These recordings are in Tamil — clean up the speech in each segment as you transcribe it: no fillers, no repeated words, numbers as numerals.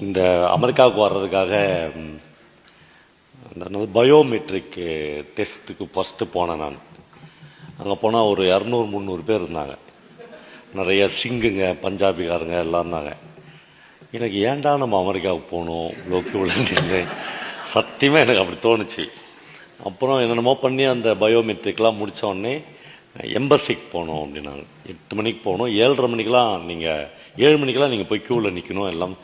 இந்த அமெரிக்காவுக்கு வர்றதுக்காக அந்த பயோமெட்ரிக் டெஸ்ட்டுக்கு ஃபஸ்ட்டு போனேன் நான். அங்கே போனால் ஒரு 200-300 பேர் இருந்தாங்க. நிறைய சிங்குங்க, பஞ்சாபிக்காரங்க எல்லாம் இருந்தாங்க. எனக்கு ஏன்டா நம்ம அமெரிக்காவுக்கு போகணும் லோக்கி விளையாண்டு சத்தியமாக எனக்கு அப்படி தோணுச்சு. அப்புறம் என்னென்னமோ பண்ணி அந்த பயோமெட்ரிக்லாம் முடித்த உடனே எம்பசிக்கு போகணும் அப்படின்னாங்க. 8 மணிக்கு போகணும், 7:30 மணிக்கெலாம் நீங்கள் 7 மணிக்கெலாம் நீங்கள் போய் க்யூவில் நிற்கணும் எல்லாம்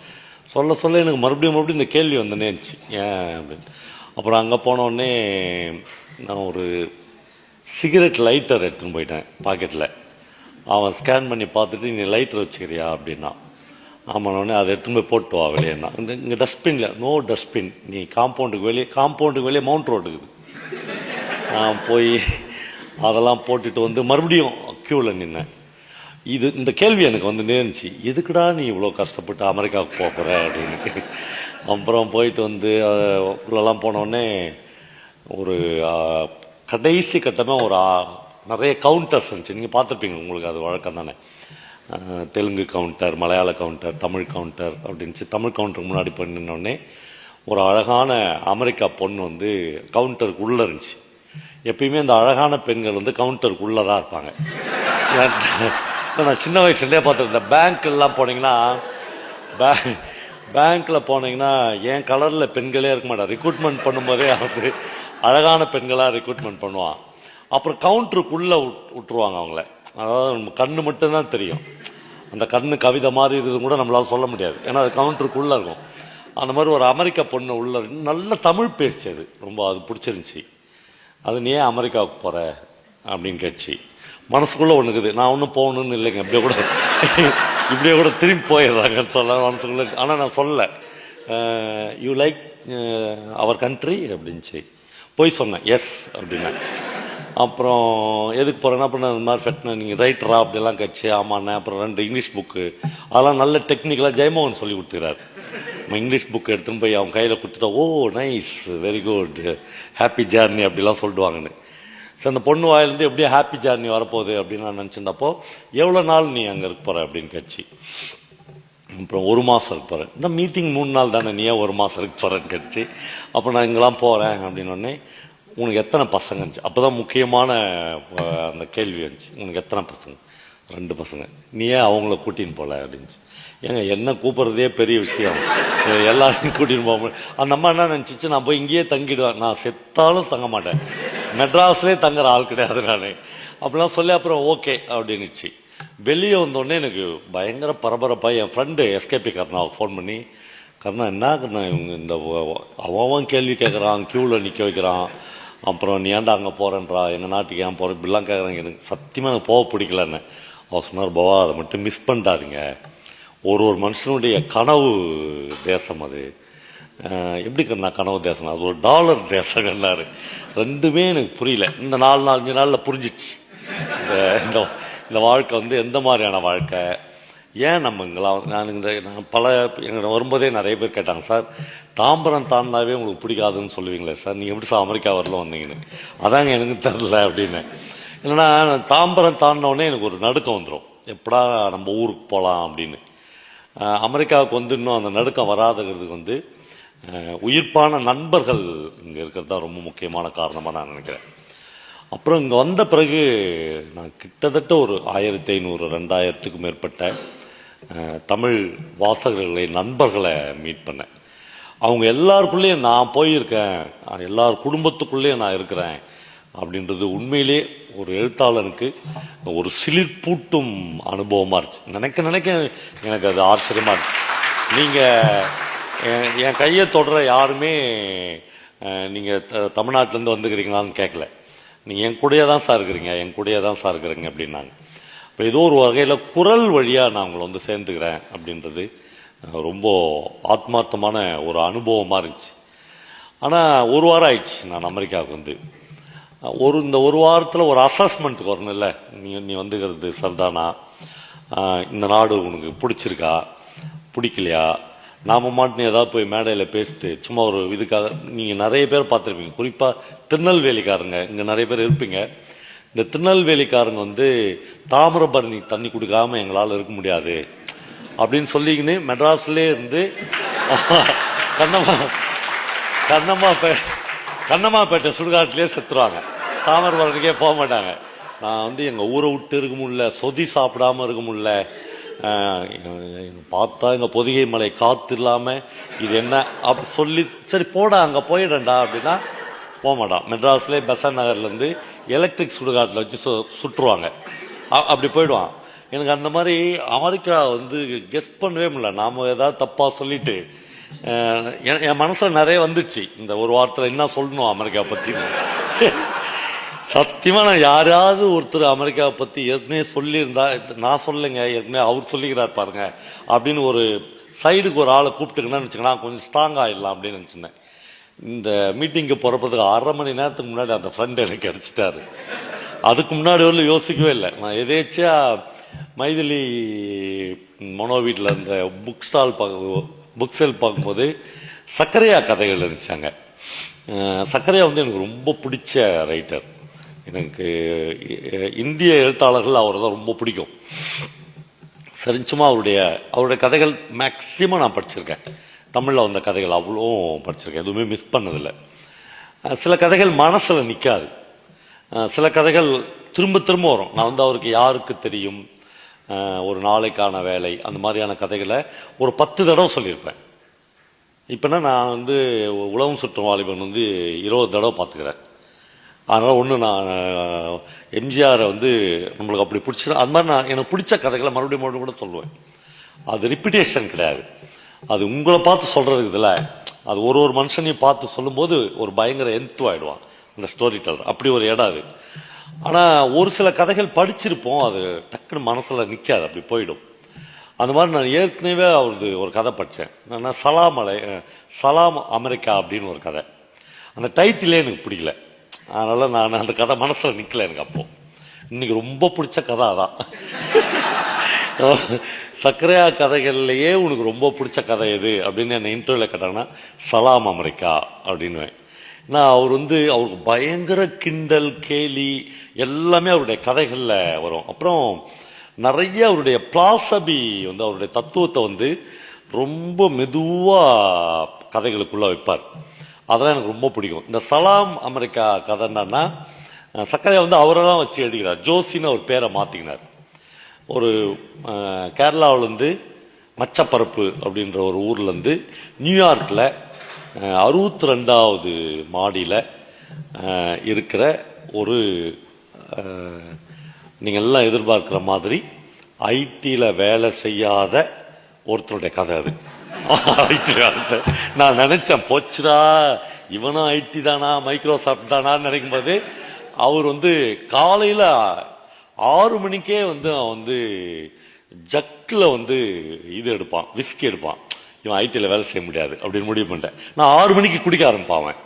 சொல்ல எனக்கு மறுபடியும் இந்த கேள்வி வந்துனே இருந்துச்சு, ஏன் அப்படின்னு. அப்புறம் அங்கே போனோடனே நான் ஒரு சிகரெட் லைட்டர் எடுத்துன்னு போயிட்டேன் பாக்கெட்டில். அவன் ஸ்கேன் பண்ணி பார்த்துட்டு நீ லைட்டர் வச்சுக்கிறியா அப்படின்னா. ஆமாண்ணே அதை எடுத்துன்னு போய் போட்டு வா வெளியேன்னா. இங்கே டஸ்ட்பினில் நோ டஸ்ட்பின், நீ காம்பவுண்டுக்கு வெளியே மவுண்ட் ரோடுக்குது. நான் போய் அதெல்லாம் போட்டுட்டு வந்து மறுபடியும் க்யூவில் நின்னேன். இந்த கேள்வி எனக்கு வந்து நேர்ந்துச்சு, எதுக்குடா நீ இவ்வளோ கஷ்டப்பட்டு அமெரிக்காவுக்கு போகிற அப்படின்னு. அப்புறம் போயிட்டு வந்து உள்ளெல்லாம் போனோடனே ஒரு கடைசி கட்டமாக ஒரு நிறைய கவுண்டர்ஸ் இருந்துச்சு. நீங்கள் பார்த்துருப்பீங்க, உங்களுக்கு அது வழக்கம் தானே. தெலுங்கு கவுண்டர், மலையாள கவுண்டர், தமிழ் கவுண்டர் அப்படின்ச்சு. தமிழ் கவுண்டருக்கு முன்னாடி பண்ணினோடனே ஒரு அழகான அமெரிக்கா பொண்ணு வந்து கவுண்டருக்கு உள்ளே இருந்துச்சு. எப்பயுமே அந்த அழகான பெண்கள் வந்து கவுண்டருக்கு உள்ளே தான் இருப்பாங்க. நான் சின்ன வயசுலேயே பார்த்துருந்தேன். பேங்க்கெல்லாம் போனீங்கன்னா பேங்க்கில் போனீங்கன்னா என் கலரில் பெண்களே இருக்க மாட்டான். ரெக்ரூட்மெண்ட் பண்ணும்போதே வந்து அழகான பெண்களாக ரெக்ரூட்மெண்ட் பண்ணுவான். அப்புறம் கவுண்டருக்குள்ளே விட்டுருவாங்க அவங்கள. அதாவது நம்ம கண்ணு மட்டும்தான் தெரியும். அந்த கண்ணு கவிதை மாதிரி இருக்குது கூட நம்மளால சொல்ல முடியாது, ஏன்னா அது கவுண்டருக்குள்ளே இருக்கும். அந்த மாதிரி ஒரு அமெரிக்கா பொண்ணு உள்ள நல்ல தமிழ் பேச்சு, அது ரொம்ப அது பிடிச்சிருந்துச்சி. அது நீ ஏன் அமெரிக்காவுக்கு போகிற அப்படின்னு கேட்டுச்சு. மனசுக்குள்ளே ஒன்றுக்குது, நான் ஒன்றும் போகணுன்னு இல்லைங்க, இப்படியே கூட திரும்பி போயிடுறாங்கன்னு சொல்ல மனசுக்குள்ளே. ஆனால் நான் சொல்லலை. யூ லைக் அவர் கண்ட்ரி அப்படின்ச்சு. போய் சொன்னேன் எஸ் அப்படின்னா. அப்புறம் எதுக்கு போகிறேன்னா, அப்புறம் இந்த மாதிரி ஃபெட்னா நீங்கள் ரைட்டரா அப்படிலாம் கட்சி. ஆமாண்ணே. அப்புறம் 2 இங்கிலீஷ் புக்கு, அதெல்லாம் நல்ல டெக்னிக்கலாக ஜெயமோகன் சொல்லி கொடுத்துக்கிறார். நம்ம இங்கிலீஷ் புக் எடுத்துன்னு போய் அவன் கையில் கொடுத்துட்டா, ஓ nice, very good, happy journey அப்படிலாம் சொல்லிடுவாங்கன்னு. சரி, அந்த பொண்ணு வாயிலேருந்து எப்படியே ஹாப்பி ஜேர்னி வரப்போகுது அப்படின்னு நான் நினச்சிருந்தப்போ, எவ்வளோ நாள் நீ அங்கே இருக்க போகிற அப்படின்னு கேட்சி. அப்புறம் 1 மாதம் இருக்க போகிறேன். இந்த மீட்டிங் 3 நாள் தானே, நீ ஏன் 1 மாதம் இருக்க போகிறேன்னு கேட்சி. அப்போ நான் இங்கெல்லாம் போகிறேன் அப்படின்னோடனே, உனக்கு எத்தனை பசங்க இருந்துச்சு? அப்போ தான் முக்கியமான அந்த கேள்வி இருந்துச்சு. உனக்கு எத்தனை பசங்க? 2 பசங்க. நீ ஏன் அவங்கள கூட்டின்னு போகல அப்படின்ச்சு. ஏங்க என்ன கூப்பிட்றதே பெரிய விஷயம், எல்லாரையும் கூட்டின்னு போக முடியும். அந்த அம்மா என்ன நினச்சிச்சு, நான் போய் இங்கேயே தங்கிடுவேன், நான் செத்தாலும் தங்க மாட்டேன், மெட்ராஸ்லேயே தங்குற ஆள் கிடையாது நான் அப்படிலாம் சொல்லி அப்புறம் ஓகே அப்படின்னுச்சு. வெளியே வந்தோடனே எனக்கு பயங்கர பரபரப்பாக என் ஃப்ரெண்டு எஸ்கேபி கருணாவுக்கு ஃபோன் பண்ணி, கருணா என்ன கருணா இவங்க இந்த அவன் கேள்வி கேட்குறான், க்யூவில் நிற்க வைக்கிறான், அப்புறம் நீ ஏன்டா அங்கே போகிறேன்றா, எங்கள் நாட்டுக்கு ஏன் போகிறேன் இப்படிலாம் கேட்குறாங்க, எனக்கு சத்தியமாக எனக்கு போக பிடிக்கலன்னு. அவர் சொன்னார், பவா அதை மட்டும் மிஸ் பண்ணிட்டாதீங்க, ஒரு மனுஷனுடைய கனவு தேசம் அது. எப்படி கண்ணா கனவு தேசம்? அது ஒரு டாலர் தேசங்கன்னாரு. ரெண்டுமே எனக்கு புரியல. இந்த 4-5 நாளில் புரிஞ்சிச்சு இந்த வாழ்க்கை வந்து எந்த மாதிரியான வாழ்க்கை. ஏன் நம்ம இங்கெல்லாம் நான் எங்களை வரும்போதே நிறைய பேர் கேட்டாங்க, சார் தாம்பரம் தாண்டினாவே உங்களுக்கு பிடிக்காதுன்னு சொல்லுவீங்களே சார், நீங்கள் எப்படி சார் அமெரிக்கா வரல வந்தீங்கன்னு. அதாங்க எனக்கு தெரில அப்படின்னு. இல்லைன்னா தாம்பரம் தாண்டினோடனே எனக்கு ஒரு நடுக்கம் வந்துடும், எப்படா நம்ம ஊருக்கு போகலாம் அப்படின்னு. அமெரிக்காவுக்கு வந்து இன்னும் அந்த நடுக்கம் வராதுங்கிறதுக்கு வந்து உயிர்ப்பான நண்பர்கள் இங்கே இருக்கிறது தான் ரொம்ப முக்கியமான காரணமாக நான் நினைக்கிறேன். அப்புறம் இங்கே வந்த பிறகு நான் கிட்டத்தட்ட ஒரு 1500-2000க்கும் மேற்பட்ட தமிழ் வாசகர்களை, நண்பர்களை மீட் பண்ணேன். அவங்க எல்லாருக்குள்ளேயும் நான் போயிருக்கேன், எல்லார் குடும்பத்துக்குள்ளேயும் நான் இருக்கிறேன் அப்படின்றது உண்மையிலே ஒரு எழுத்தாளனுக்கு ஒரு சிலிர்ப்பூட்டும் அனுபவமாக இருந்துச்சு. நினைக்க எனக்கு அது ஆச்சரியமாக இருந்துச்சு. நீங்கள் என் கையை தொடர யாருமே நீங்கள் தமிழ்நாட்டிலேருந்து வந்துக்கிறீங்களான்னு கேட்கல, நீங்கள் என் கூடயே தான் சார் இருக்கிறீங்க, என் கூடயே தான் சார் இருக்கிறீங்க அப்படின்னாங்க. இப்போ ஏதோ ஒரு வகையில் குரல் வழியாக நான் உங்களை வந்து சேர்ந்துக்கிறேன் அப்படின்றது ரொம்ப ஆத்மார்த்தமான ஒரு அனுபவமாக இருந்துச்சு. ஆனால் 1 வாரம் ஆயிடுச்சு நான் அமெரிக்காவுக்கு வந்து. இந்த 1 வாரத்தில் ஒரு அசஸ்மெண்ட்டுக்கு வரணும் இல்லை, நீ வந்துக்கிறது சரிதானா, இந்த நாடு உனக்கு பிடிச்சிருக்கா பிடிக்கலையா. நாம் மாட்டினு ஏதாவது போய் மேடையில் பேசிட்டு சும்மா ஒரு இதுக்காக, நீங்கள் நிறைய பேர் பார்த்துருப்பீங்க, குறிப்பாக திருநெல்வேலிக்காரங்க இங்கே நிறைய பேர் இருப்பீங்க. இந்த திருநெல்வேலிக்காரங்க வந்து தாமிரபரணி தண்ணி கொடுக்காமல் எங்களால் இருக்க முடியாது அப்படின்னு சொல்லிக்கின்னு மெட்ராஸ்லேயே இருந்து கண்ணம்மா கண்ணம்மா கண்ணம்மாப்பேட்டை சுடுகாட்டிலே செத்துருவாங்க. தாமிரபரணிக்கே போக மாட்டாங்க. நான் வந்து எங்கள் ஊரை விட்டு இருக்க முடியல, சொதி சாப்பிடாம இருக்க முடியல. பார்த்தா எங்கள் பொதிகை மலை காற்று இல்லாமல் இது என்ன அப்படி சொல்லி, சரி போடா அங்கே போயிடண்டா அப்படின்னா போக மாட்டான். மெட்ராஸ்லேயே பெசன் நகர்லேருந்து எலக்ட்ரிக் சுடுகாட்டில் வச்சு சுட்டுருவாங்க. அப்படி போயிடுவான். எனக்கு அந்த மாதிரி அமெரிக்கா வந்து கெஸ்ட் பண்ணவே முடியல. நாம் ஏதாவது தப்பாக சொல்லிட்டு என் மனசில் நிறைய வந்துடுச்சு. இந்த ஒரு வாரத்தில் என்ன சொல்லணும் அமெரிக்கா பற்றி. சத்தியமாக நான் யாராவது ஒருத்தர் அமெரிக்காவை பற்றி ஏற்கனவே சொல்லியிருந்தா, நான் சொல்லுங்க ஏற்கனவே அவர் சொல்லிக்கிறார் பாருங்க அப்படின்னு ஒரு சைடுக்கு ஒரு ஆளை கூப்பிட்டுக்கணும்னு வச்சுக்கோங்களேன், கொஞ்சம் ஸ்ட்ராங் ஆகிடலாம் அப்படின்னு நினச்சிருந்தேன். இந்த மீட்டிங்கு போகிறப்பதுக்கு 1/2 மணி நேரத்துக்கு முன்னாடி அந்த ஃப்ரெண்ட் எனக்கு கிடச்சிட்டாரு. அதுக்கு முன்னாடி வரலும் யோசிக்கவே இல்லை. நான் எதேச்சியா மைதிலி மனோ வீட்டில் இருந்த புக் சேல் பார்க்கும்போது சக்கரையா கதைகள் இருந்துச்சாங்க. சக்கரையா வந்து எனக்கு ரொம்ப பிடிச்ச ரைட்டர். எனக்கு இந்திய எழுத்தாளர்கள் அவரை தான் ரொம்ப பிடிக்கும். சரிச்சுமா அவருடைய கதைகள் மேக்சிமம் நான் படிச்சிருக்கேன். தமிழில் வந்த கதைகள் அவ்வளோ படிச்சிருக்கேன், எதுவுமே மிஸ் பண்ணதில்லை. சில கதைகள் மனசில் நிற்காது, சில கதைகள் திரும்ப திரும்ப வரும். நான் வந்து அவருக்கு யாருக்கு தெரியும், ஒரு நாளைக்கான வேலை, அந்த மாதிரியான கதைகளை ஒரு 10 தடவை சொல்லியிருப்பேன். இப்போனா நான் வந்து உலகம் சுற்றும் வாலிபன் வந்து 20 தடவை பார்த்துக்கிறேன். அதனால் ஒன்று நான் எம்ஜிஆரை வந்து நம்மளுக்கு அப்படி பிடிச்சிடும். அது மாதிரி நான் எனக்கு பிடிச்ச கதைகளை மறுபடியும் கூட சொல்லுவேன். அது ரிப்பீட்டேஷன் கிடையாது, அது உங்களை பார்த்து சொல்கிறது இதில். அது ஒரு மனுஷனையும் பார்த்து சொல்லும்போது ஒரு பயங்கர ஆகிடுவான் அந்த ஸ்டோரி டெல்லர். அப்படி ஒரு இடம் அது. ஆனால் ஒரு சில கதைகள் படிச்சிருப்போம், அது டக்குன்னு மனசில் நிற்காது, அப்படி போயிடும். அந்த மாதிரி நான் ஏற்கனவே அவரது ஒரு கதை படித்தேன். நான் சலாம் அமெரிக்கா அப்படின்னு ஒரு கதை. அந்த டைட்டிலே எனக்கு பிடிக்கல, அதனால் நான் அந்த கதை மனசில் நிற்கல எனக்கு. அப்போது இன்னைக்கு ரொம்ப பிடிச்ச கதை அதான். சக்கரையா கதைகள்லையே உனக்கு ரொம்ப பிடிச்ச கதை எது அப்படின்னு என்ன இன்டர்வியூவில் கேட்டாங்கன்னா சலாம் அமெரிக்கா அப்படின்னுவேன். நான் அவருக்கு பயங்கர கிண்டல் கேலி எல்லாமே அவருடைய கதைகளில் வரும். அப்புறம் நிறைய அவருடைய பிலாசபி வந்து அவருடைய தத்துவத்தை வந்து ரொம்ப மெதுவாக கதைகளுக்குள்ளே வைப்பார். அதெல்லாம் எனக்கு ரொம்ப பிடிக்கும். இந்த சலாம் அமெரிக்கா கதை என்னன்னா, சக்கரையா வந்து அவரை தான் வச்சு எழுதுகிறார். ஜோசின்னு அவர் பேரை மாற்றிக்கினார். ஒரு கேரளாவிலேருந்து மச்சப்பரப்பு அப்படின்ற ஒரு ஊர்லேருந்து நியூயார்க்கில் 62வது மாடியில் இருக்கிற ஒரு நீங்கள் எல்லாம் எதிர்பார்க்குற மாதிரி ஐடியில் வேலை செய்யாத ஒருத்தருடைய கதை அது. நான் நினைச்சேன் போச்சுடா இவனும் ஐடி தானா மைக்ரோசாஃப்ட் தானான்னு நினைக்கும்போது அவர் வந்து காலையில் 6 மணிக்கே வந்து அவன் வந்து ஜக்கில் வந்து இது எடுப்பான், விஸ்கி எடுப்பான். இவன் ஐடியில் வேலை செய்ய முடியாது அப்படின்னு முடிவு பண்ணிட்டேன். நான் 6 மணிக்கு குடிக்க ஆரம்பிப்பான்.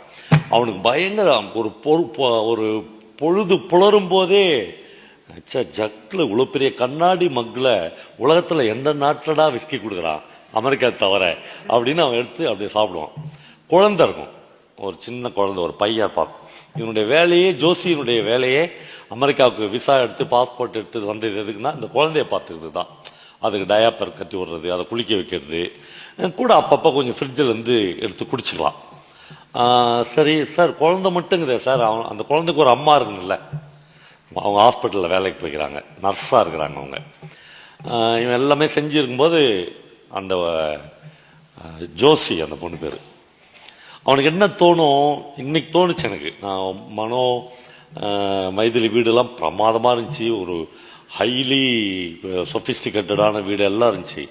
அவனுக்கு பயங்கர ஒரு பொழுது புலரும் போதே ஜக்கில் இவ்வளோ பெரிய கண்ணாடி மக்கில் உலகத்தில் எந்த நாட்டிலடா விஸ்கி கொடுக்குறான் அமெரிக்கா தவிர அப்படின்னு அவன் எடுத்து அப்படியே சாப்பிடுவான். குழந்தை இருக்கும், ஒரு சின்ன குழந்தை, ஒரு பையன் பார்க்கும். இவனுடைய வேலையே, ஜோசியினுடைய வேலையே அமெரிக்காவுக்கு விசா எடுத்து பாஸ்போர்ட் எடுத்து வந்தது எதுக்குன்னா இந்த குழந்தைய பார்த்துக்கிறது தான். அதுக்கு டயாப்பர் கட்டி விடுறது, அதை குளிக்க வைக்கிறது கூட, அப்பப்போ கொஞ்சம் ஃப்ரிட்ஜிலேருந்து எடுத்து குடிச்சிக்கலாம். சரி சார் குழந்தை மட்டுங்குதே சார், அந்த குழந்தைக்கு ஒரு அம்மா இருக்குங்கல்ல, அவங்க ஹாஸ்பிட்டலில் வேலைக்கு போய்க்கிறாங்க, நர்ஸாக இருக்கிறாங்க அவங்க. இவன் எல்லாமே செஞ்சுருக்கும்போது அந்த ஜோசி அந்த பொண்ணு பேர், அவனுக்கு என்ன தோணும், இன்னைக்கு தோணுச்சு எனக்கு. நான் மனோ மைதிலி வீடெல்லாம் பிரமாதமாக இருந்துச்சு, ஒரு ஹைலி சொஃபிஸ்டிகேட்டடான வீடு எல்லாம் இருந்துச்சு.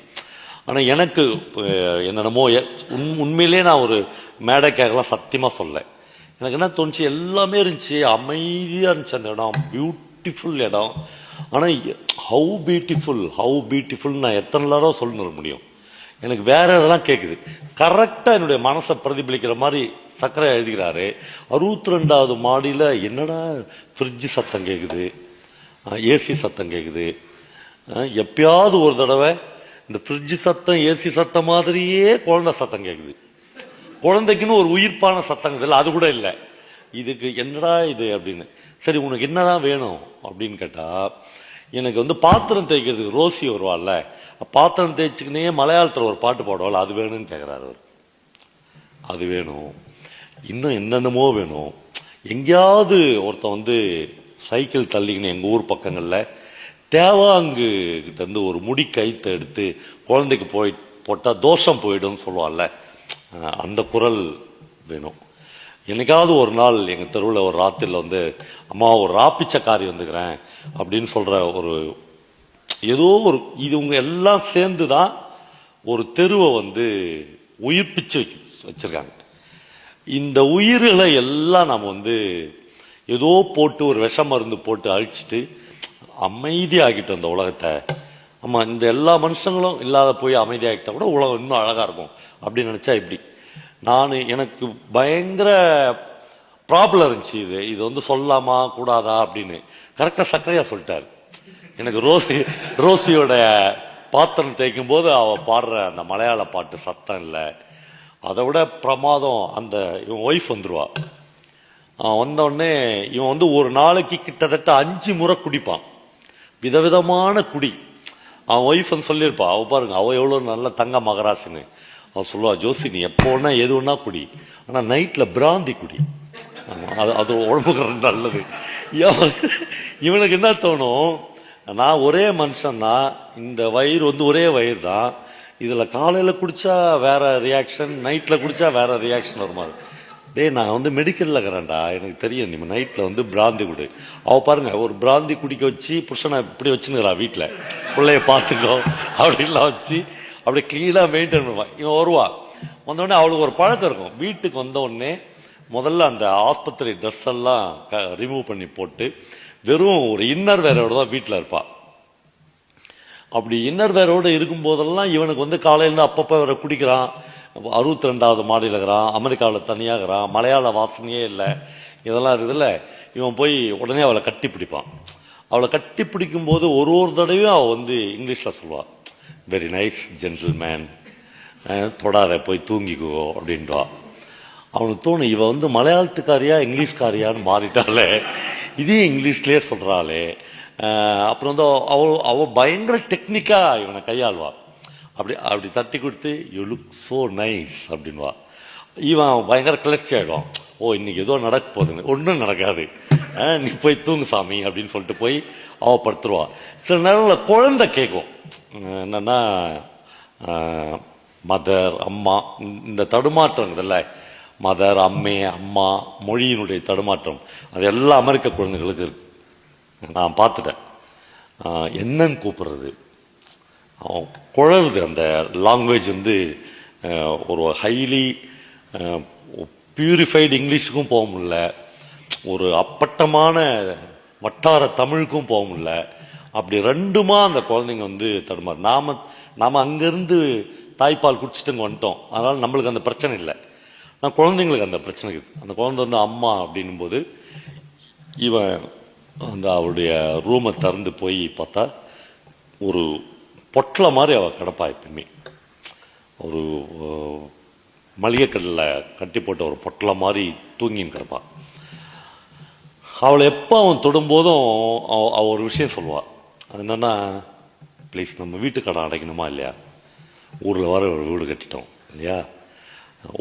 ஆனால் எனக்கு என்னென்னமோ உண்மையிலே நான் ஒரு மேடைக்காகலாம் சத்தியமாக சொல்ல, எனக்கு என்ன தோணுச்சு, எல்லாமே இருந்துச்சு, அமைதியாக இருந்துச்சு அந்த இடம், பியூட்டிஃபுல் இடம். ஆனால் ஹவு பியூட்டிஃபுல் நான் எத்தனை நேரம் சொல்லிட முடியும், எனக்கு வேற இதெல்லாம் கேட்குது. கரெக்டாக என்னுடைய மனசை பிரதிபலிக்கிற மாதிரி சக்கரை எழுதுகிறாரு. 62வது மாடியில் என்னடா ஃப்ரிட்ஜு சத்தம் கேட்குது, ஏசி சத்தம் கேட்குது. எப்பயாவது ஒரு தடவை இந்த ஃப்ரிட்ஜு சத்தம் ஏசி சத்தம் மாதிரியே குழந்தை சத்தம் கேட்குது. குழந்தைக்குன்னு ஒரு உயிர்ப்பான சத்தம் இல்லை, அது கூட இல்லை. இதுக்கு என்னடா இது அப்படின்னு. சரி உனக்கு என்னதான் வேணும் அப்படின்னு கேட்டால், எனக்கு வந்து பாத்திரம் தேய்க்கிறதுக்கு ரோசி வருவாள்ல, பாத்திரம் தேய்ச்சிக்கினே மலையாளத்தில் ஒரு பாட்டு பாடுவாள், அது வேணும்னு கேட்குறாரு அவர். அது வேணும், இன்னும் என்னென்னமோ வேணும். எங்கேயாவது ஒருத்தன் வந்து சைக்கிள் தள்ளிக்கின்னு எங்கள் ஊர் பக்கங்களில் தேவாங்கு கிட்ட இருந்து ஒரு முடி கைத்தை எடுத்து குழந்தைக்கு போட்டால் தோஷம் போயிடும்னு சொல்லுவாள்ல, அந்த குரல் வேணும். என்னைக்காவது ஒரு நாள் எங்கள் தெருவில் ஒரு ராத்திரியில் வந்து அம்மா ஒரு ராப்பிச்சக்காரி வந்துக்கிறேன் அப்படின்னு சொல்கிற ஒரு ஏதோ ஒரு இது உங்க எல்லாம் சேர்ந்து தான் ஒரு தெருவை வந்து உயிர்ப்பிச்சு வச்சிருக்காங்க. இந்த உயிர்களை எல்லாம் நம்ம வந்து ஏதோ போட்டு ஒரு விஷ மருந்து போட்டு அழிச்சிட்டு அமைதியாகிட்டோம் இந்த உலகத்தை. ஆமா, இந்த எல்லா மனுஷங்களும் இல்லாத போய் அமைதியாகிட்டா கூட உலகம் இன்னும் அழகா இருக்கும் அப்படின்னு நினைச்சா இப்படி. எனக்கு பயங்கர ப்ராப்ளம் இருந்துச்சு. இது வந்து சொல்லாமா கூடாதா அப்படின்னு கரெக்டா சக்கரையா சொல்லிட்டாரு. எனக்கு ரோசியோட பாத்திரம் தேய்க்கும் போது அவ பாடுற அந்த மலையாள பாட்டு சத்தம் இல்லை, அதை விட பிரமாதம். அந்த இவன் ஒய்ஃப் வந்துருவா, வந்தோடனே இவன் வந்து ஒரு நாளைக்கு கிட்டத்தட்ட 5 முறை குடிப்பான், விதவிதமான குடி. அவன் ஒய்ஃப் வந்து சொல்லியிருப்பா, அவ பாருங்க அவ எவ்வளவு நல்ல தங்க மகராசின்னு. அவன் சொல்லுவா, ஜோசி நீ எப்போ ஒன்னா எது ஒன்னா குடி, ஆனா நைட்ல பிராந்தி குடி, அது உடம்புக்கு நல்லது. இவனுக்கு என்ன தோணும், நான் ஒரே மனுஷன் தான், இந்த வயிறு வந்து ஒரே வயிறு தான், இதுல காலையில குடிச்சா வேற ரியாக்ஷன், நைட்ல குடிச்சா வேற ரியாக்ஷன் வருமா. டேய் நான் வந்து மெடிக்கல்ல இருக்கிறேன்டா, எனக்கு தெரியும், நீ நைட்ல வந்து பிராந்தி குடி. அவ பாருங்க ஒரு பிராந்தி குடிக்க வச்சு புருஷனை இப்படி வச்சுக்கிறா, வீட்டுல பிள்ளைய பார்த்துக்கோ அப்படின்லாம் வச்சு அப்படி கிளீனா மெயின்டைன் பண்ணுவான். இவன் வருவா, வந்தோடனே அவளுக்கு ஒரு பழக்கம் இருக்கும், வீட்டுக்கு வந்த உடனே முதல்ல அந்த ஆஸ்பத்திரி ட்ரெஸ் எல்லாம் ரிமூவ் பண்ணி போட்டு வெறும் ஒரு இன்னர் வேரோட தான் வீட்டில் இருப்பான். அப்படி இன்னர் வேரோடு இருக்கும் போதெல்லாம் இவனுக்கு வந்து காலையிலேருந்து அப்பப்போ வேற குடிக்கிறான். 62வது மாடியில் இருக்கிறான், அமெரிக்காவில் தனியாகிறான், மலையாள வாசனையே இல்லை, இதெல்லாம் இருக்குதுல்ல. இவன் போய் உடனே அவளை கட்டி பிடிப்பான். அவளை கட்டி பிடிக்கும் போது ஒரு தடவையும் அவள் வந்து இங்கிலீஷில் சொல்லுவாள், வெரி நைஸ் ஜென்டில்மேன், தொடாத போய் தூங்கிக்கோ அப்படின்வா. அவனுக்கு தோணும், இவன் வந்து மலையாளத்துக்காரியா இங்கிலீஷ்காரியான்னு மாறிட்டாலே, இதே இங்கிலீஷ்லேயே சொல்கிறாளே. அப்புறம் வந்து அவ பயங்கர டெக்னிக்கா இவனை கையாள்வா. அப்படி தட்டி கொடுத்து யூ லுக் சோ நைஸ் அப்படின்வா. இவன் பயங்கர கிளர்ச்சி ஆகிடும், ஓ இன்னைக்கு ஏதோ நடக்க போகுதுன்னு. ஒன்றும் நடக்காது, நீ போய் தூங்கு சாமி அப்படின்னு சொல்லிட்டு போய் அவ படுத்துருவா. சில நேரங்களில் குழந்தை கேட்கும், என்னன்னா மதர் அம்மா, இந்த தடுமாற்றங்கள்ல மதர் அம்மே அம்மா மொழியினுடைய தடுமாற்றம் அது எல்லா அமெரிக்க குழந்தைகளுக்கு இருக்கு. நான் பார்த்துட்டேன், என்னன்னு கூப்பிடுறது குழலுது. அந்த லாங்குவேஜ் வந்து ஒரு ஹைலி பியூரிஃபைடு இங்கிலீஷுக்கும் போக முடியல, ஒரு அப்பட்டமான வட்டார தமிழுக்கும் போக முடியல. அப்படி ரெண்டுமா அந்த குழந்தைங்க வந்து தடுமாறு. நாம அங்கிருந்து தாய்ப்பால் குடிச்சிட்டு வந்துட்டோம், அதனால நம்மளுக்கு அந்த பிரச்சனை இல்லை. நான் குழந்தைங்களுக்கு அந்த பிரச்சனை இருக்குது. அந்த குழந்தை வந்து அம்மா அப்படின்னும் போது இவன் அந்த அவளுடைய ரூமை திறந்து போய் பார்த்தா ஒரு பொட்டலை மாதிரி அவள் கிடப்பா. எப்பயுமே ஒரு மளிகைக்கடலில் கட்டி போட்ட ஒரு பொட்டலை மாதிரி தூங்கின்னு கிடப்பா. அவளை எப்போ அவன் தொடும்போதும் அவள் ஒரு விஷயம் சொல்லுவாள், அது என்னன்னா, ப்ளீஸ் நம்ம வீட்டு கடன் அடைக்கணுமா இல்லையா, ஊரில் வர ஒரு வீடு கட்டிட்டோம் இல்லையா,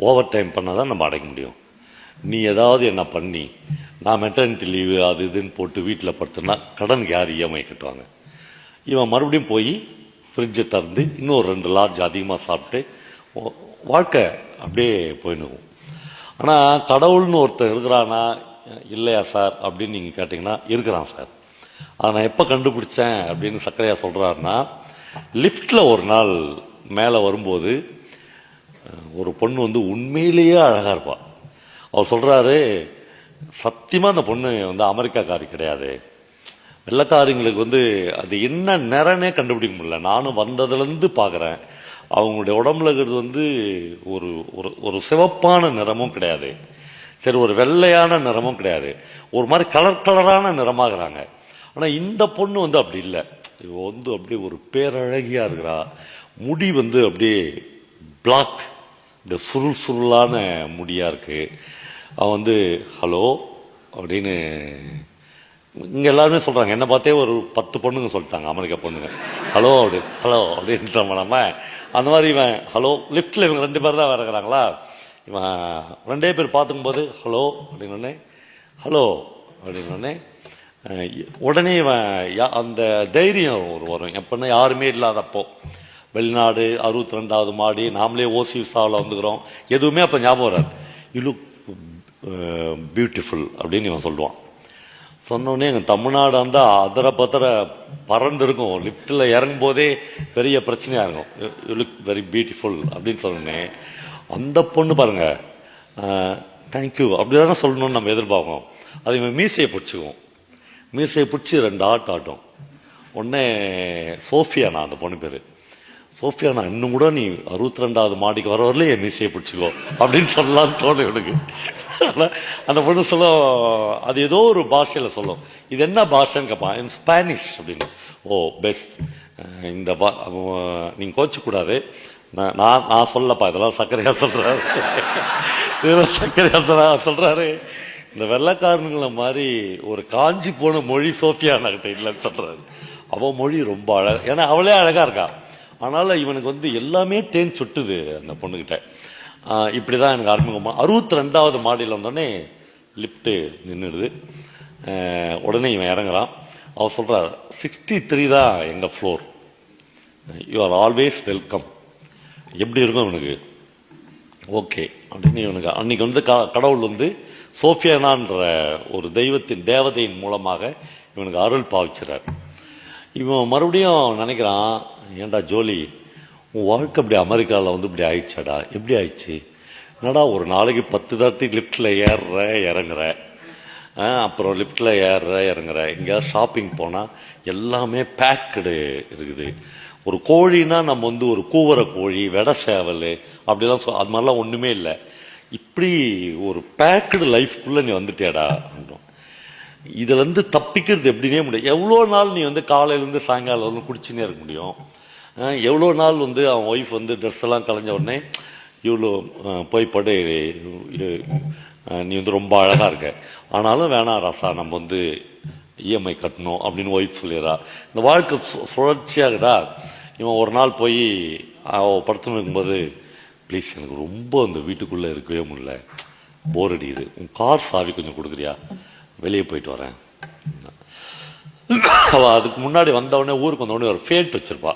ஓவர் டைம் பண்ணால் தான் நம்ம அடைக்க முடியும். நீ ஏதாவது என்ன பண்ணி நான் மெட்டர்னிட்டி லீவு அது இதுன்னு போட்டு வீட்டில் படுத்துனா கடனுக்கு யார் இஎம்ஐ கட்டுவாங்க. இவன் மறுபடியும் போய் ஃப்ரிட்ஜை திறந்து இன்னொரு 2 லார்ஜ் அதிகமாக சாப்பிட்டு வாழ்க்கை அப்படியே போயினுக்கும். ஆனால் கடவுள்னு ஒருத்தர் இருக்கிறானா இல்லையா சார் அப்படின்னு நீங்கள் கேட்டிங்கன்னா, இருக்கிறான் சார். அதை நான் எப்போ கண்டுபிடிச்சேன் அப்படின்னு சக்கரையா சொல்கிறாருன்னா, லிஃப்டில் ஒரு நாள் மேலே வரும்போது ஒரு பொண்ணு வந்து உண்மையிலேயே அழகாக இருப்பாள். அவர் சொல்கிறாரு, சத்தியமாக அந்த பொண்ணு வந்து அமெரிக்காக்காரி கிடையாது, வெள்ளக்காரங்களுக்கு வந்து அது என்ன நிறனே கண்டுபிடிக்க முடியல. நானும் வந்ததுலேருந்து பார்க்குறேன், அவங்களுடைய உடம்புல இருக்கிறது வந்து ஒரு ஒரு சிவப்பான நிறமும் கிடையாது, சரி ஒரு வெள்ளையான நிறமும் கிடையாது, ஒரு மாதிரி கலரான நிறமாகறாங்க. ஆனால் இந்த பொண்ணு வந்து அப்படி இல்லை, இவ வந்து அப்படியே ஒரு பேரழகியாக இருக்கிறா. முடி வந்து அப்படியே பிளாக், இந்த சுருளான முடியாக இருக்கு. அவன் வந்து ஹலோ அப்படின்னு இங்கே எல்லாருமே சொல்கிறாங்க, என்னை பார்த்தே ஒரு 10 பொண்ணுங்க சொல்லிட்டாங்க, அமெரிக்கா பொண்ணுங்க. ஹலோ ஹலோ அப்படின்ற நம்ம அந்த மாதிரி இவன் ஹலோ லிஃப்ட்டில் இவங்க 2 பேர் தான் இறங்குறாங்களா, இவன் 2 பேர் பார்த்துக்கும்போது ஹலோ அப்படின்னே ஹலோ அப்படின்னே உடனே இவன் அந்த தைரியம் வரும். எப்படின்னா யாருமே இல்லாதப்போ வெளிநாடு 62வது மாடி, நாமளே ஓசி விசாவில் வந்துக்கிறோம், எதுவுமே அப்போ ஞாபகம் வராது. யூ லுக் பியூட்டிஃபுல் அப்படின்னு இவன் சொல்லுவான். சொன்னோடனே எங்கள் தமிழ்நாடு வந்து அதர பத்திர பறந்துருக்கும். லிஃப்ட்டில் இறங்கும் போதே பெரிய பிரச்சனையாக இருக்கும். யூ லுக் வெரி பியூட்டிஃபுல் அப்படின்னு சொன்னேன். அந்த பொண்ணு பாருங்க, தேங்க்யூ அப்படி தானே சொல்லணும்னு நம்ம எதிர்பார்க்கோம். அது இவன் மீசையை பிடிச்சிக்குவோம். மீசையை பிடிச்சி 2 ஆட்டம். உடனே சோஃபியானா அந்த பொண்ணு பேர். சோஃபியானா, இன்னும் கூட நீ 62வது மாடிக்கு வர வரல என் மீசையை பிடிச்சிக்கோ அப்படின்னு சொல்லலான்னு தோணும் எனக்கு. அந்த பொண்ணு சொல்ல, அது ஏதோ ஒரு பாஷையில் சொல்லும். இது என்ன பாஷைன்னு கேட்பான். இன் ஸ்பானிஷ் அப்படின்னு. ஓ பெஸ்ட், இந்த நீங்கள் கோச்சக்கூடாது, நான் சொல்லப்பா, இதெல்லாம் சர்க்கரையாக சொல்கிறாரு, இதெல்லாம் சர்க்கரையாக சொல்கிறாரு. இந்த வெள்ளைக்காரனுங்களை மாதிரி ஒரு காஞ்சி போன மொழி சோஃபியானா கிட்ட இல்லைன்னு சொல்கிறாரு. அவள் மொழி ரொம்ப அழகா, ஏன்னா அவளே அழகாக இருக்கா. அதனால் இவனுக்கு வந்து எல்லாமே தேன் சுட்டுது அந்த பொண்ணுக்கிட்ட. இப்படி தான் எனக்கு அறிமுகமாக. 62வது மாடியில் வந்தோடனே லிஃப்ட்டு நின்றுடுது. உடனே இவன் இறங்குறான். அவன் சொல்கிறார், 63 தான் எங்கள் floor, you are always welcome. எப்படி இருக்கும் இவனுக்கு? ஓகே அப்படின்னு இவனுக்கு அன்றைக்கி வந்து கடவுள் வந்து சோஃபியானான்ற ஒரு தேவதையின் மூலமாக இவனுக்கு அருள் பாவிச்சுறார். இவன் மறுபடியும் நினைக்கிறான், ஏன்டா ஜோலி, உன் வாழ்க்கை இப்படி அமெரிக்காவில் வந்து இப்படி ஆயிடுச்சாடா, எப்படி ஆயிடுச்சு? என்னடா ஒரு நாளைக்கு 10 தாட்டி லிஃப்ட்டில் ஏறுற இறங்குற, அப்புறம் லிஃப்ட்டில் ஏறுற இறங்குற, எங்கேயாவது ஷாப்பிங் போனால் எல்லாமே பேக்கடு இருக்குது. ஒரு கோழின்னா நம்ம வந்து ஒரு கூவர கோழி, வெடை சேவல் அப்படிலாம் அது மாதிரிலாம் ஒன்றுமே இல்லை. இப்படி ஒரு பேக்கடு லைஃப்குள்ளே நீ வந்துட்டேடா. இதுலேருந்து தப்பிக்கிறது எப்படின்னே முடியும். எவ்வளோ நாள் நீ வந்து காலையிலேருந்து சாயங்காலம் வந்து குடிச்சுன்னே இருக்க முடியும்? எவ்வளோ நாள் வந்து அவன் ஒய்ஃப் வந்து ட்ரெஸ் எல்லாம் கலைஞ்ச உடனே இவ்வளோ போய் படு, நீ வந்து ரொம்ப அழகாக இருக்க, ஆனாலும் வேணாம் ரசா, நம்ம வந்து இஎம்ஐ கட்டணும் அப்படின்னு ஒய்ஃப் சொல்லிடுறா. இந்த வாழ்க்கை சுழற்சியாகுதா. இவன் ஒரு நாள் போய் படுத்துன்னு இருக்கும்போது, ப்ளீஸ் எனக்கு ரொம்ப அந்த வீட்டுக்குள்ளே இருக்கவே முடியல, போர் அடிக்குது, உன் கார் சாவி கொஞ்சம் கொடுக்குறியா, வெளியே போயிட்டு வரேன். அவள் அதுக்கு முன்னாடி வந்தவுடனே, ஊருக்கு வந்தவுடனே ஒரு ஃபேட் வச்சுருப்பா.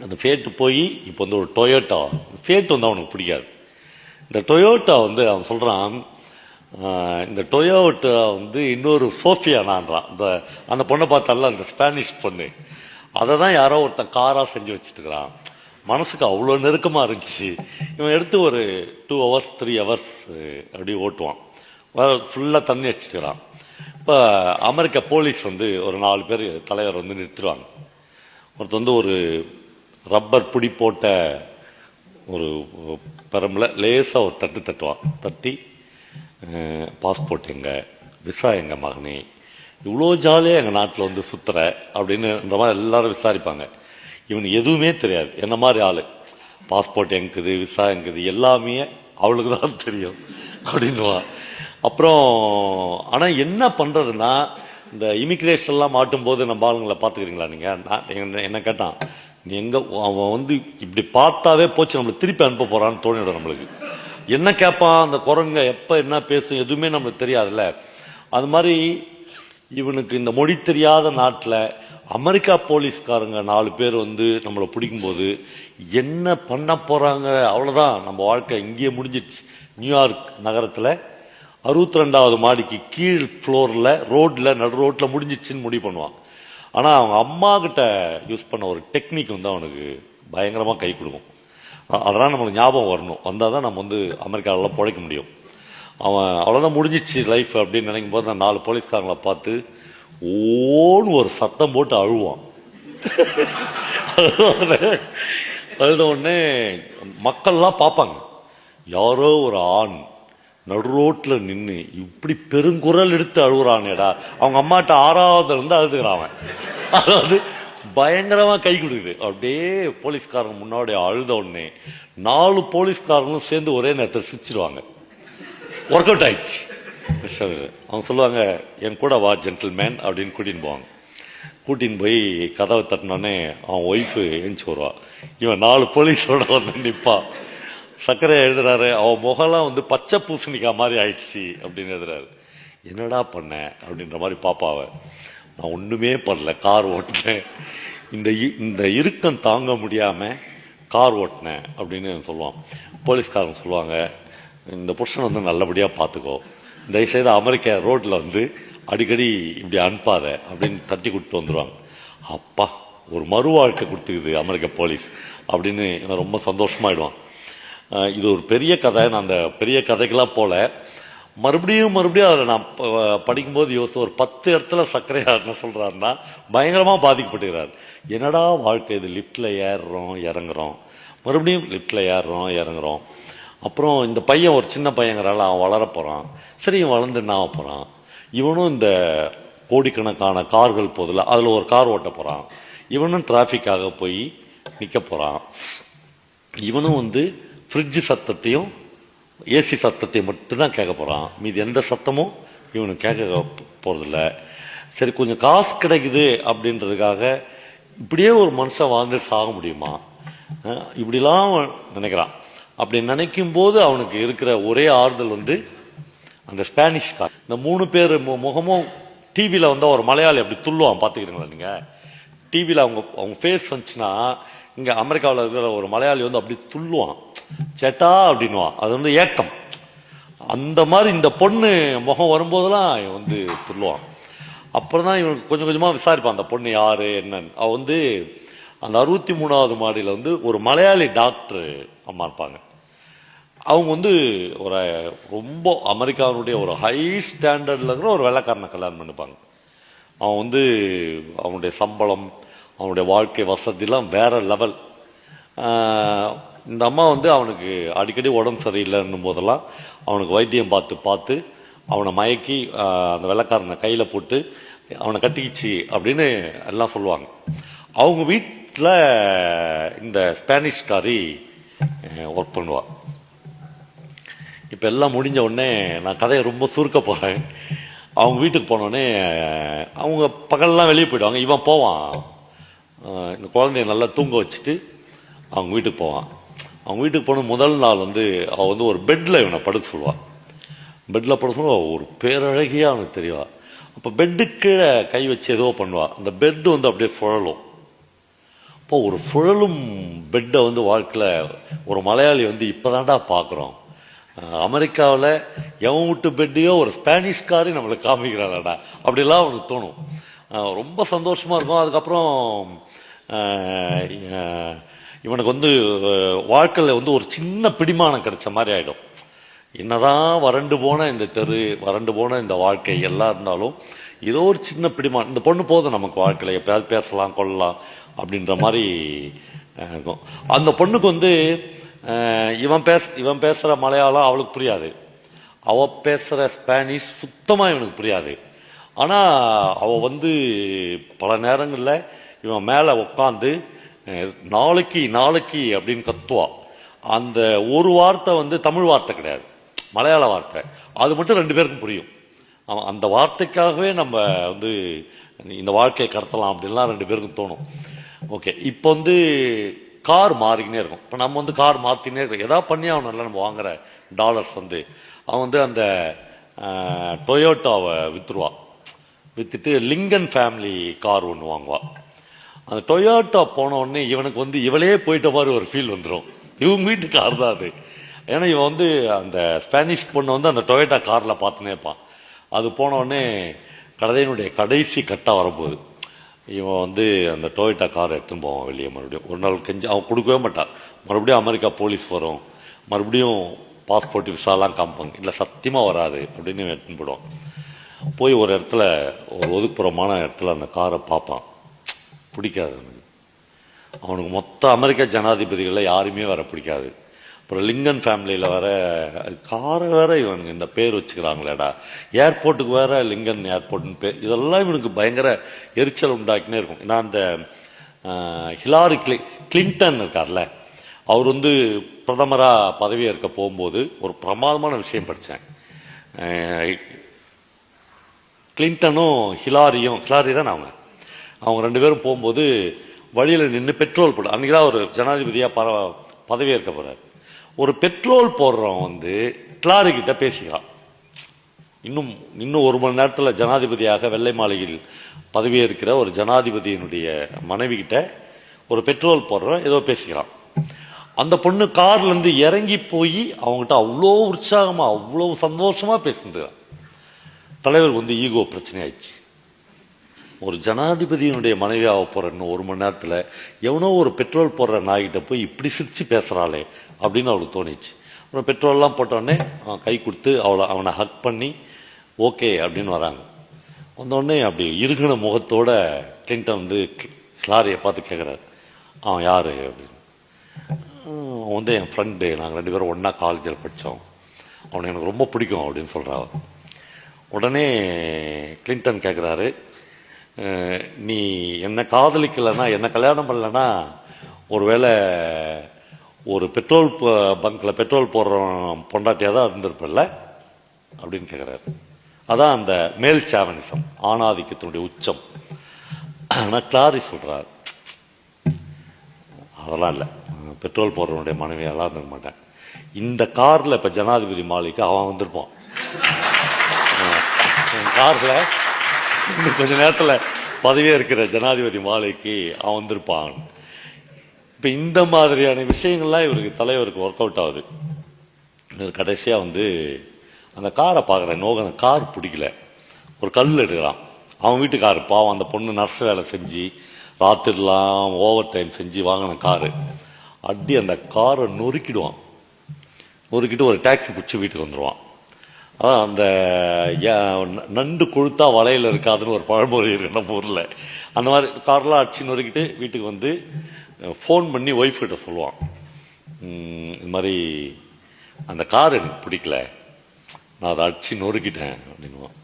அந்த ஃபேட்டு போய் இப்போ வந்து ஒரு டொயோட்டா ஃபேட் வந்து அவனுக்கு பிடிக்காது. இந்த டொயோட்டா வந்து அவன் சொல்கிறான், இந்த டொயோட்டா வந்து இன்னொரு சோஃபியானான்றான். அந்த பொண்ணை பார்த்தால அந்த ஸ்பானிஷ் பொண்ணு, அதை தான் யாரோ ஒருத்தன் காராக செஞ்சு வச்சுட்டு இருக்கிறான். மனசுக்கு அவ்வளோ நெருக்கமாக இருந்துச்சு. இவன் எடுத்து ஒரு 2 hours 3 hours அப்படி ஓட்டுவான். ஃபுல்லாக தண்ணி அடிச்சுட்டுறான். இப்போ அமெரிக்கா போலீஸ் வந்து ஒரு 4 பேர் தலைவர் வந்து நிறுத்துவாங்க. ஒருத்தர் வந்து ஒரு ரப்பர் பிடி போட்ட ஒரு பெரம்பில் லேசாக ஒரு தட்டுவான். தட்டி, பாஸ்போர்ட் எங்க, விசா எங்க மகனே, இவ்வளோ ஜாலியாக எங்கள் நாட்டில் வந்து சுற்றுற அப்படின்னுன்ற மாதிரி எல்லாரும் விசாரிப்பாங்க. இவனுக்கு எதுவுமே தெரியாது, என்ன மாதிரி ஆள். பாஸ்போர்ட் எங்குது, விசா எங்குது, எல்லாமே அவளுக்கு தான் தெரியும் அப்படின்வான். அப்புறம் ஆனால் என்ன பண்ணுறதுன்னா, இந்த இமிக்ரேஷன்லாம் மாட்டும்போது நம்ம ஆளுங்களை பார்த்துக்கிறீங்களா நீங்கள்? என்ன கேட்டான், நீ எங்கே, அவன் வந்து இப்படி பார்த்தாவே போச்சு நம்மளை திருப்பி அனுப்ப போகிறான்னு தோணிடும் நம்மளுக்கு. என்ன கேட்பான் அந்த குரங்க, எப்போ என்ன பேசும் எதுவுமே நம்மளுக்கு தெரியாதுல்ல. அது மாதிரி இவனுக்கு இந்த மொழி தெரியாத நாட்டில் அமெரிக்கா போலீஸ்காரங்க 4 பேர் வந்து நம்மளை பிடிக்கும்போது என்ன பண்ண போகிறாங்க, அவ்வளோதான் நம்ம வாழ்க்கை இங்கேயே முடிஞ்சிடுச்சு. நியூயார்க் நகரத்தில் 62வது மாடிக்கு கீழ் ஃப்ளோரில் ரோட்டில் நடு ரோட்டில் முடிஞ்சிச்சுன்னு முடிவு பண்ணுவான். ஆனால் அவங்க அம்மா கிட்ட யூஸ் பண்ண ஒரு டெக்னிக் வந்து அவனுக்கு பயங்கரமாக கை கொடுக்கும். அதெல்லாம் நம்மளுக்கு ஞாபகம் வரணும், வந்தால் தான் நம்ம வந்து அமெரிக்காவிலாம் பிழைக்க முடியும். அவன் அவ்வளோதான் முடிஞ்சிச்சு லைஃப் அப்படின்னு நினைக்கும் போது, நான் 4 போலீஸ்காரங்களை பார்த்து ஓன்னு ஒரு சத்தம் போட்டு அழுவான். அழுத உடனே மக்கள்லாம் பார்ப்பாங்க, யாரோ ஒரு ஆண் நடு ரோட்டில் நின்று இப்படி பெருங்குரல் எடுத்து அழுகுறானேடா. அவங்க அம்மாட்ட 6வதுல இருந்து அழுதுகிறான் அவன். அதாவது பயங்கரமாக கை கொடுக்குது. அப்படியே போலீஸ்காரங்க முன்னாடி அழுத உடனே 4 போலீஸ்காரங்களும் சேர்ந்து ஒரே நேரத்தில் சிரிச்சிடுவாங்க. ஒர்க் அவுட் ஆயிடுச்சு. அவங்க சொல்லுவாங்க, என் கூட வா ஜென்டில்மேன் அப்படின்னு கூட்டின்னு போவாங்க. கூட்டின்னு போய் கதவை தட்டினோடனே அவன் ஒய்ஃபு எழுந்துச்சு வருவா. இவன் 4 போலீஸோட வந்து நிற்பான். சர்க்கரை எழுதுறாரு, அவன் முகம்லாம் வந்து பச்சை பூசணிக்காய் மாதிரி ஆயிடுச்சு அப்படின்னு எழுதுறாரு. என்னடா பண்ண அப்படின்ற மாதிரி பாப்பாவை. நான் ஒன்றுமே பண்ணல, கார் ஓட்டினேன், இந்த இறுக்கம் தாங்க முடியாமல் கார் ஓட்டினேன் அப்படின்னு சொல்லுவான். போலீஸ்காரங்க சொல்லுவாங்க, இந்த புருஷனை வந்து நல்லபடியாக பார்த்துக்கோ, தயவுசெய்து அமெரிக்கா ரோட்டில் வந்து அடிக்கடி இப்படி அனுப்பாத அப்படின்னு தட்டி கொடுத்து வந்துடுவாங்க. அப்பா, ஒரு மறு வாழ்க்கை கொடுத்துக்குது அமெரிக்க போலீஸ் அப்படின்னு ரொம்ப சந்தோஷமாயிடுவான். இது ஒரு பெரிய கதை. நான் அந்த பெரிய கதைக்கெல்லாம் போல, மறுபடியும் அதில் நான் படிக்கும்போது யோசித்து, ஒரு 10 இடத்துல சர்க்கரையார் என்ன சொல்கிறாருன்னா பயங்கரமாக பாதிக்கப்பட்டுகிறார். என்னடா வாழ்க்கை இது, லிஃப்டில் ஏறுறோம் இறங்குறோம், மறுபடியும் லிஃப்டில் ஏறுறோம் இறங்குறோம். அப்புறம் இந்த பையன் ஒரு சின்ன பையங்கிறால அவன் வளர போகிறான். சரி, இவன் வளர்ந்து என்ன ஆக போகிறான்? இவனும் இந்த கோடிக்கணக்கான கார்கள் போதில் அதில் ஒரு கார் ஓட்ட போகிறான். இவனும் டிராஃபிக்காக போய் நிற்க போகிறான். இவனும் வந்து ஃப்ரிட்ஜு சத்தத்தையும் ஏசி சத்தத்தையும் மட்டும்தான் கேட்க போகிறான். மீது எந்த சத்தமும் இவனுக்கு கேட்க போகிறதில்ல. சரி, கொஞ்சம் காசு கிடைக்குது அப்படின்றதுக்காக இப்படியே ஒரு மனுஷன் வாழ்ந்துட்டு சாக முடியுமா? இப்படிலாம் நினைக்கிறான். அப்படி நினைக்கும் போது அவனுக்கு இருக்கிற ஒரே ஆறுதல் வந்து அந்த ஸ்பானிஷ் கார். இந்த 3 பேர் முகமும் டிவியில் வந்து ஒரு மலையாளி அப்படி துள்ளுவான், பார்த்துக்கிறீங்களா நீங்கள்? டிவியில் அவங்க ஃபேஸ் வந்துச்சுன்னா, இங்கே அமெரிக்காவில் இருக்கிற ஒரு மலையாளி வந்து அப்படி துள்ளுவான், சேட்டா அப்படின்வான். அது வந்து ஏக்கம். அந்த மாதிரி இந்த பொண்ணு முகம் வரும்போதெல்லாம் இவன் வந்து துள்ளுவான். அப்புறம் தான் இவனுக்கு கொஞ்சம் கொஞ்சமாக விசாரிப்பான், அந்த பொண்ணு யார் என்னன்னு. அவள் வந்து அந்த 63வது மாடியில் வந்து ஒரு மலையாளி டாக்டர் அம்மா இருப்பாங்க. அவங்க வந்து ஒரு ரொம்ப அமெரிக்காவுடைய ஒரு ஹை ஸ்டாண்டர்டில் இருக்கிற ஒரு வெள்ளைக்காரனை கல்யாணம் பண்ணிப்பாங்க. அவன் வந்து அவனுடைய சம்பளம், அவனுடைய வாழ்க்கை வசதிலாம் வேற லெவல். இந்த அம்மா வந்து அவனுக்கு அடிக்கடி உடம்பு சரியில்லைன்னும் போதெல்லாம் அவனுக்கு வைத்தியம் பார்த்து அவனை மயக்கி அந்த வெள்ளைக்காரனை கையில் போட்டு அவனை கட்டிக்கிச்சு அப்படின்னு எல்லாம் சொல்லுவாங்க. அவங்க வீட்டில் இந்த ஸ்பானிஷ்காரி ஒர்க் பண்ணுவாள். இப்போ எல்லாம் முடிஞ்ச உடனே நான் கதையை ரொம்ப சுருக்க போகிறேன். அவங்க வீட்டுக்கு போனோடனே அவங்க பகல்லாம் வெளியே போயிடுவாங்க. இவன் போவான், இந்த குழந்தைய நல்லா தூங்க வச்சுட்டு அவங்க வீட்டுக்கு போவான். அவங்க வீட்டுக்கு போன முதல் நாள் வந்து அவள் வந்து ஒரு பெட்டில் இவனை படுக்க சொல்லுவாள். பெட்டில் படுக்க சொல்லுவா, ஒரு பேரழகியாக அவனுக்கு தெரியவா. அப்போ பெட்டுக்கு கை வச்சு ஏதோ பண்ணுவாள். அந்த பெட்டு வந்து அப்படியே சுழலும். இப்போ ஒரு சுழலும் பெட்டை வந்து வாழ்க்கையில் ஒரு மலையாளி வந்து இப்போ தாண்டா பார்க்குறோம். அமெரிக்காவில் எவன் விட்டு பெட்டையோ ஒரு ஸ்பானிஷ்காரி நம்மளுக்கு காமிக்கிறாடா அப்படிலாம் அவனுக்கு தோணும். ரொம்ப சந்தோஷமாக இருக்கும். அதுக்கப்புறம் இவனுக்கு வந்து வாழ்க்கையில் வந்து ஒரு சின்ன பிடிமானம் கிடைச்ச மாதிரி ஆகிடும். என்னதான் வறண்டு போன இந்த தெரு, வறண்டு போன இந்த வாழ்க்கை எல்லாம் இருந்தாலும் ஏதோ ஒரு சின்ன பிடிமானம், இந்த பொண்ணு போதும் நமக்கு வாழ்க்கையில், எப்பயாவது பேசலாம் கொள்ளலாம் அப்படின்ற மாதிரி இருக்கும். அந்த பொண்ணுக்கு வந்து இவன் பேசுகிற மலையாளம் அவளுக்கு புரியாது, அவள் பேசுகிற ஸ்பானிஷ் சுத்தமாக இவனுக்கு புரியாது. ஆனால் அவள் வந்து பல நேரங்களில் இவன் மேலே உட்காந்து நாளைக்கு நாளைக்கு அப்படின்னு கத்துவா. அந்த ஒரு வார்த்தை வந்து தமிழ் வார்த்தை கிடையாது, மலையாள வார்த்தை. அது மட்டும் 2 பேருக்கும் புரியும். அந்த வார்த்தைக்காகவே நம்ம வந்து இந்த வாழ்க்கையை கடத்தலாம் அப்படின்லாம் 2 பேருக்கும் தோணும். ஓகே, இப்போ வந்து கார் மாறிக்கினே இருக்கும். இப்போ நம்ம வந்து கார் மாற்றினே இருக்கோம், எதாவது பண்ணி அவனால நம்ம வாங்குற டாலர்ஸ் வந்து அவன் வந்து அந்த டொயோட்டாவை விற்றுருவான். விற்றுட்டு லிங்கன் ஃபேமிலி கார் ஒன்று வாங்குவான். அந்த டொயோட்டா போனோடனே இவனுக்கு வந்து இவளே போயிட்ட மாதிரி ஒரு ஃபீல் வந்துடும். இவங்க வீட்டு கார் தான் அது. ஏன்னா இவன் வந்து அந்த ஸ்பானிஷ் பொண்ணை வந்து அந்த டொயோட்டா காரில் பார்த்துனே இருப்பான். அது போனோடனே கதையினுடைய கடைசி கட்டாக வரும்போது இவன் வந்து அந்த டொயோட்டா கார் எடுத்துன்னு போவான் வெளியே. மறுபடியும் ஒரு நாள் கெஞ்சி அவன் கொடுக்கவே மாட்டான். மறுபடியும் அமெரிக்கா போலீஸ் வரும், மறுபடியும் பாஸ்போர்ட் விசாலாம் காமிப்பாங்க. இல்லை சத்தியமாக வராது அப்படின்னு எடுத்துன்னு போடுவான். போய் ஒரு இடத்துல, ஒரு ஒதுக்குப்புறமான இடத்துல அந்த காரை பார்ப்பான். பிடிக்காது அவனுக்கு. அவனுக்கு மொத்த அமெரிக்க ஜனாதிபதிகளில் யாருமே வர பிடிக்காது. அப்புறம் லிங்கன் ஃபேமிலியில் வர காரை வேற இவனுக்கு இந்த பேர் வச்சுக்கிறாங்களேடா, ஏர்போர்ட்டுக்கு வேற லிங்கன் ஏர்போர்ட்னு பேர். இதெல்லாம் இவனுக்கு பயங்கர எரிச்சல் உண்டாக்கினே இருக்கும். நான் அந்த ஹிலாரி கிளின்டன் இருக்கார்ல, அவர் வந்து பிரதமராக பதவியேற்க போகும்போது ஒரு பிரமாதமான விஷயம் படித்தேன். கிளின்டனும் ஹிலாரி தான் அவங்க 2 பேரும் போகும்போது வழியில் நின்று பெட்ரோல் போடு. அன்றைக்கி தான் ஒரு ஜனாதிபதியாக பதவியேற்க போகிறார். ஒரு பெட்ரோல் போடுறவன் வந்து ஹிலாரி கிட்ட பேசிக்கிறான். இன்னும் 1 மணி நேரத்தில் ஜனாதிபதியாக வெள்ளை மாளிகையில் பதவியேற்கிற ஒரு ஜனாதிபதியினுடைய மனைவி கிட்ட ஒரு பெட்ரோல் போடுறவன் ஏதோ பேசிக்கிறான். அந்த பொண்ணு கார்லேருந்து இறங்கி போய் அவங்ககிட்ட அவ்வளோ உற்சாகமாக அவ்வளோ சந்தோஷமாக பேசியிருந்தான். தலைவருக்கு வந்து ஈகோ பிரச்சனை ஆயிடுச்சு. ஒரு ஜனாதிபதியினுடைய மனைவியாக போகிற இன்னும் 1 மணி நேரத்தில் எவனோ ஒரு பெட்ரோல் போடுற நாய்கிட்ட போய் இப்படி சிரித்து பேசுகிறாளே அப்படின்னு அவளுக்கு தோணிச்சு. அப்புறம் பெட்ரோல்லாம் போட்டோடனே கை கொடுத்து அவனை ஹக் பண்ணி ஓகே அப்படின்னு வராங்க. வந்தோடனே அப்படி இருகின முகத்தோட கிளின்டன் வந்து ஹிலாரியை பார்த்து கேட்குறாரு, அவன் யார் அப்படின்னு. அவன் வந்து என் ஃப்ரெண்டு, நாங்கள் 2 பேரும் ஒன்றா காலேஜில் படித்தோம், அவனை எனக்கு ரொம்ப பிடிக்கும் அப்படின்னு சொல்கிறான். உடனே கிளின்டன் கேட்குறாரு, நீ என்னை காதலிக்கலைன்னா, என்னை கல்யாணம் பண்ணலைன்னா ஒருவேளை ஒரு பெட்ரோல் பங்கில் பெட்ரோல் போடுற பொண்டாட்டியாக தான் இருந்திருப்பில்ல அப்படின்னு கேட்குறாரு. அதான் அந்த மேல் சாவனிசம், ஆணாதிக்கத்தினுடைய உச்சம். ஆனால் கிளாரி சொல்கிறார், அதெல்லாம் இல்லை, பெட்ரோல் போடுறவனுடைய மனைவியெல்லாம் இருந்துக்க மாட்டேன். இந்த காரில் இப்போ ஜனாதிபதி மாளிகைக்கு அவன் வந்திருப்பான். காரில் இன்னும் கொஞ்ச நேரத்தில் பதவியே இருக்கிற ஜனாதிபதி மாளிகைக்கு அவன் வந்திருப்பான். இப்போ இந்த மாதிரியான விஷயங்கள்லாம் இவருக்கு தலைவருக்கு ஒர்க் அவுட் ஆகுது. இவர் கடைசியாக வந்து அந்த காரை பார்க்குறேன், நோக கார் பிடிக்கல, ஒரு கல் எடுக்கிறான். அவன் வீட்டுக்காரு பாவம், அந்த பொண்ணு நர்ஸ் வேலை செஞ்சு ராத்திரிலாம் ஓவர் டைம் செஞ்சு வாங்கின காரு. அடி அந்த காரை நொறுக்கிட்டு ஒரு டாக்ஸி பிடிச்சி வீட்டுக்கு வந்துடுவான். அதான் அந்த நண்டு கொழுத்தா வலையில் இருக்காதுன்னு ஒரு பழமொழி இருக்கு நம்ம ஊரில். அந்த மாதிரி காரெலாம் அடிச்சு நொறுக்கிட்டு வீட்டுக்கு வந்து ஃபோன் பண்ணி ஒய்ஃப் கிட்ட சொல்லுவான், இது மாதிரி அந்த கார் எனக்கு பிடிக்கல, நான் அதை அடிச்சு நொறுக்கிட்டேன் அப்படின்வான்.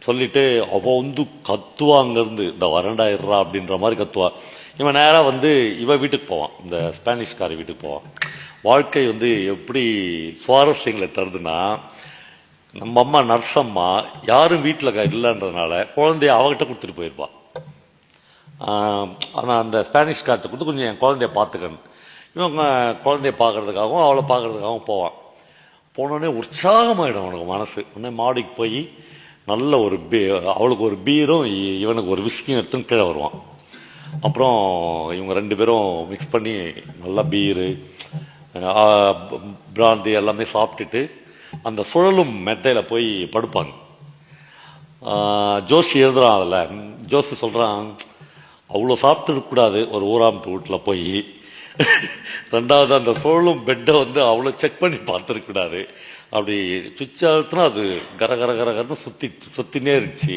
சொல்லிட்டு அவள் வந்து கத்துவா, அங்கேருந்து இந்த வரண்டாயிடுறா அப்படின்ற மாதிரி கத்துவா. இவன் நேராக வந்து வீட்டுக்கு போவான், இந்த ஸ்பானிஷ்காரி வீட்டுக்கு போவான். வாழ்க்கை வந்து எப்படி சுவாரஸ்யங்களை தருதுன்னா, நம்ம அம்மா நர்ஸம்மா யாரும் வீட்டில் இல்லைன்றதுனால குழந்தைய அவகிட்ட கொடுத்துட்டு போயிருப்பான். ஆனால் அந்த ஸ்பானிஷ் கார்ட்டை கொடுத்து கொஞ்சம் என் குழந்தைய பார்த்துக்கணும், இவங்க குழந்தைய பார்க்கறதுக்காகவும் அவளை பார்க்கறதுக்காகவும் போவான். போனோடனே உற்சாகமாகிடும் அவனுக்கு மனசு. உடனே மாடிக்கு போய் நல்ல ஒரு அவளுக்கு ஒரு பீரும் இவனுக்கு ஒரு விஸ்கியும் எடுத்துன்னு கீழே வருவான். அப்புறம் இவங்க 2 பேரும் மிக்ஸ் பண்ணி நல்லா பீரு பிராந்தி எல்லாமே சாப்பிட்டுட்டு அந்த சுழலும் மெத்தையில் போய் படுப்பாங்க. ஜோஷி எழுதுறான், அதில் ஜோஷி சொல்கிறான், அவ்வளோ சாப்பிட்டு இருக்கக்கூடாது ஒரு ஊராம்பு வீட்டில் போய். 2வது அந்த சுழலும் பெட்டை வந்து அவ்வளோ செக் பண்ணி பார்த்துருக்கூடாது. அப்படி சுவிட்ச் அழுத்தினா அது கரகரன்னு சுற்றினே இருந்துச்சு.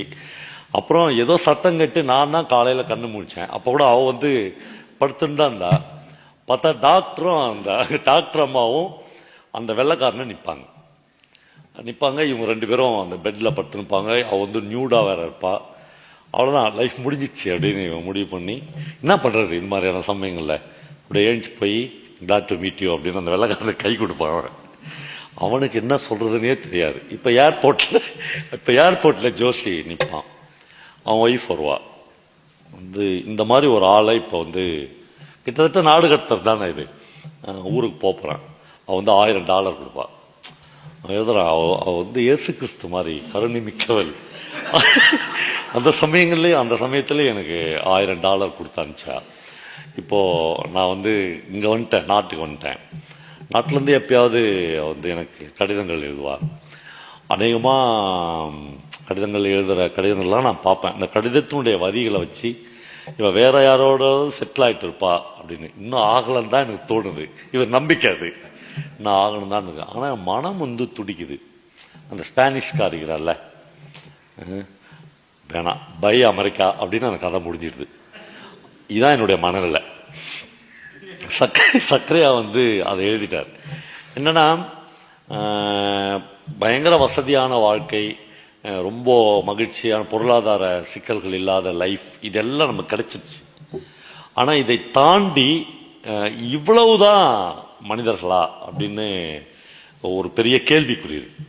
அப்புறம் ஏதோ சத்தம் கட்டு நான் தான் காலையில் கண்ணு முடித்தேன். அப்போ கூட அவள் வந்து படுத்துன்னு தான் இருந்தா. பார்த்தா டாக்டர் அம்மாவும் அந்த வெள்ளைக்காரனை நிற்பாங்க. இவங்க 2 பேரும் அந்த பெட்டில் படுத்துனுப்பாங்க. அவள் வந்து நியூடாக வேற இருப்பா. அவ்வளோதான், லைஃப் முடிஞ்சிச்சு அப்படின்னு இவன் முடிவு பண்ணி என்ன பண்ணுறது இந்த மாதிரியான சமயங்களில் இப்படி எழுந்துச்சு போய் கிளாட் டு மீட் யூ அப்படின்னு அந்த வெள்ளைக்காரனை கை கொடுப்பான். அவனுக்கு என்ன சொல்கிறதுனே தெரியாது. இப்போ ஏர்போர்ட்டில் ஜோஷி நிற்பான், அவன் ஒய்ஃப் வருவா. வந்து இந்த மாதிரி ஒரு ஆளை இப்போ வந்து கிட்டத்தட்ட நாடு கடத்தர் தானே இது, ஊருக்கு போகிறான். அவன் வந்து $1000 கொடுப்பான். எழுதுறான், அவள் வந்து இயேசு கிறிஸ்து மாதிரி கருணை மிக்கவள். அந்த சமயத்தில் எனக்கு $1000 கொடுத்தானுச்சா. இப்போது நான் வந்து இங்கே வந்துட்டேன், நாட்டுக்கு வந்துட்டேன். நாட்டிலேருந்து எப்பயாவது வந்து எனக்கு கடிதங்கள் எழுதுவார். அநேகமாக கடிதங்கள் எழுதுகிற கடிதங்கள்லாம் நான் பார்ப்பேன். இந்த கடிதத்தினுடைய வரிகளை வச்சு இவன் வேற யாரோட செட்டில் ஆகிட்டு இருப்பா அப்படின்னு. இன்னும் ஆகலன்னு தான் எனக்கு தோணுது. இவர் நம்பிக்கை அது இன்னும் ஆகணும் தான் இருக்கு. ஆனால் மனம் வந்து துடிக்குது. அந்த ஸ்பானிஷ்காரிக்கிறாள்ல, வேணாம் பை அமெரிக்கா அப்படின்னு அந்த கதை முடிஞ்சிடுது. இதுதான் என்னுடைய மனநிலை. சக்கரையா வந்து அதை எழுதிட்டார். என்னன்னா, பயங்கர வசதியான வாழ்க்கை, ரொம்ப மகிழ்ச்சியான பொருளாதார சிக்கல்கள் இல்லாத லைஃப், இதெல்லாம் நமக்கு கிடைச்சிருச்சு. ஆனால் இதை தாண்டி இவ்வளவுதான் மனிதர்களா அப்படின்னு ஒரு பெரிய கேள்விக்குறி இருக்கு.